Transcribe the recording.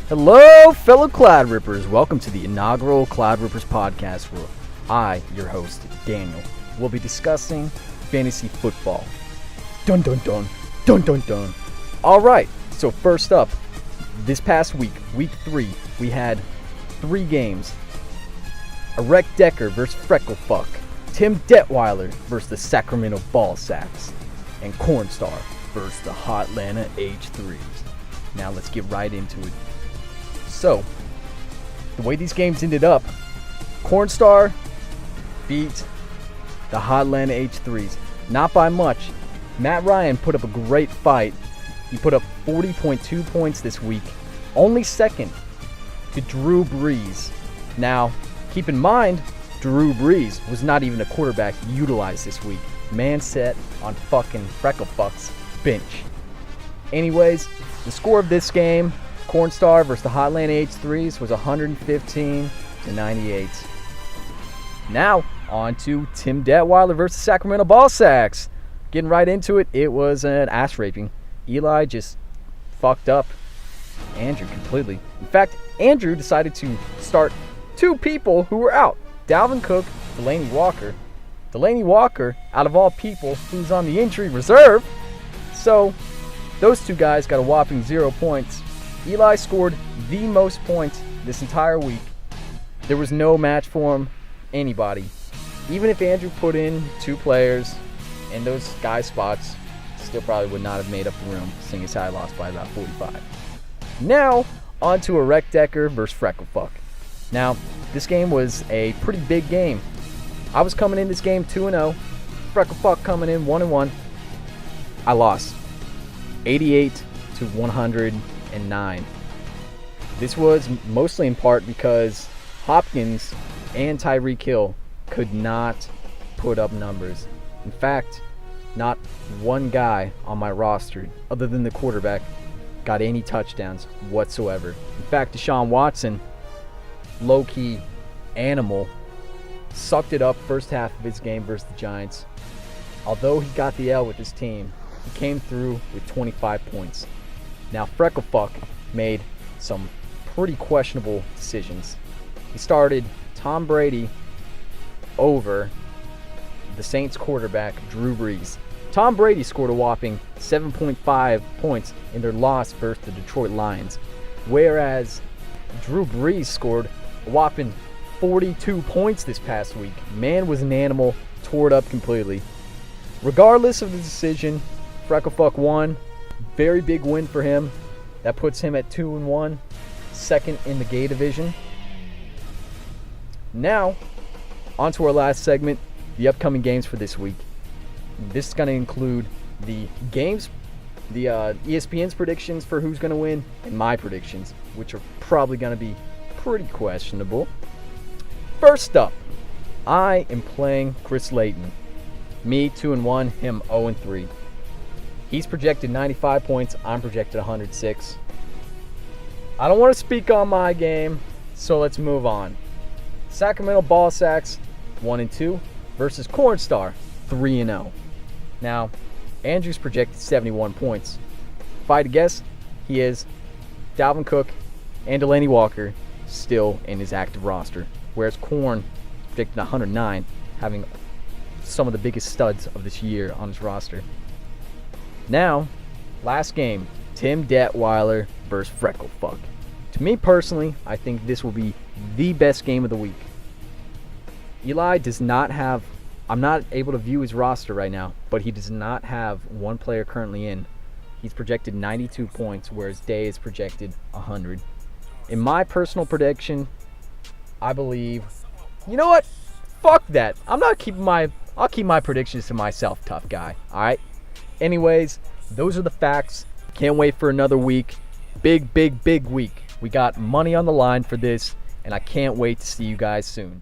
Hello, fellow Cloud Rippers. Welcome to the inaugural Cloud Rippers podcast where I, your host, Daniel, will be discussing fantasy football. Dun dun dun, dun dun dun. Alright, so first up, this past week, week 3, we had 3 games. Erect Decker versus Frecklefuck, Tim Detweiler versus the Sacramento Ball Sacks, and Cornstar versus the Hotlanta H3s. Now let's get right into it. So, the way these games ended up, Cornstar beat the Hotlanta H3s. Not by much. Matt Ryan put up a great fight. He put up 40.2 points this week, only second to Drew Brees. Now, keep in mind, Drew Brees was not even a quarterback utilized this week. Man sat on fucking Frecklefuck's bench. Anyways, the score of this game, Cornstar versus the Hotlanta H3s, was 115-98. Now, on to Tim Detweiler versus Sacramento Ball Sacks. Getting right into it, it was an ass raping. Eli just fucked up Andrew completely. In fact, Andrew decided to start 2 people who were out. Dalvin Cook, Delanie Walker. Delanie Walker, out of all people, who's on the injury reserve. So, those 2 guys got a whopping 0 points. Eli scored the most points this entire week. There was no match for him, anybody. Even if Andrew put in 2 players in those guy spots, still probably would not have made up the room, seeing as how I lost by about 45. Now, on to Erect Decker versus Frecklefuck. Now, this game was a pretty big game. I was coming in this game 2-0. Frecklefuck coming in 1-1. I lost 88-109. This was mostly in part because Hopkins and Tyreek Hill could not put up numbers. In fact, not one guy on my roster, other than the quarterback, got any touchdowns whatsoever. In fact, Deshaun Watson, low-key animal, sucked it up first half of his game versus the Giants. Although he got the L with his team, he came through with 25 points. Now, Frecklefuck made some pretty questionable decisions. He started Tom Brady over the Saints quarterback, Drew Brees. Tom Brady scored a whopping 7.5 points in their loss versus the Detroit Lions, whereas Drew Brees scored a whopping 42 points this past week. Man was an animal, tore it up completely. Regardless of the decision, Frecklefuck won. Very big win for him. That puts him at 2-1, second in the Gay division. Now, on to our last segment, the upcoming games for this week. This is going to include the games, the ESPN's predictions for who's going to win, and my predictions, which are probably going to be pretty questionable. First up, I am playing Chris Layton. Me, 2-1, him 0-3. He's projected 95 points. I'm projected 106. I don't want to speak on my game, so let's move on. Sacramento Ball Sacks, 1-2, versus Cornstar, 3-0. Now, Andrew's projected 71 points. If I had to guess, he is Dalvin Cook and Delanie Walker still in his active roster, whereas Corn predicted 109, having some of the biggest studs of this year on his roster. Now, last game, Tim Detweiler versus Frecklefuck. To me personally, I think this will be the best game of the week. Eli does not have, I'm not able to view his roster right now, but he does not have one player currently in. He's projected 92 points, whereas Day is projected 100. In my personal prediction, I believe, you know what? Fuck that. I'll keep my predictions to myself, tough guy. All right? Anyways, those are the facts. Can't wait for another week. Big week. We got money on the line for this, and I can't wait to see you guys soon.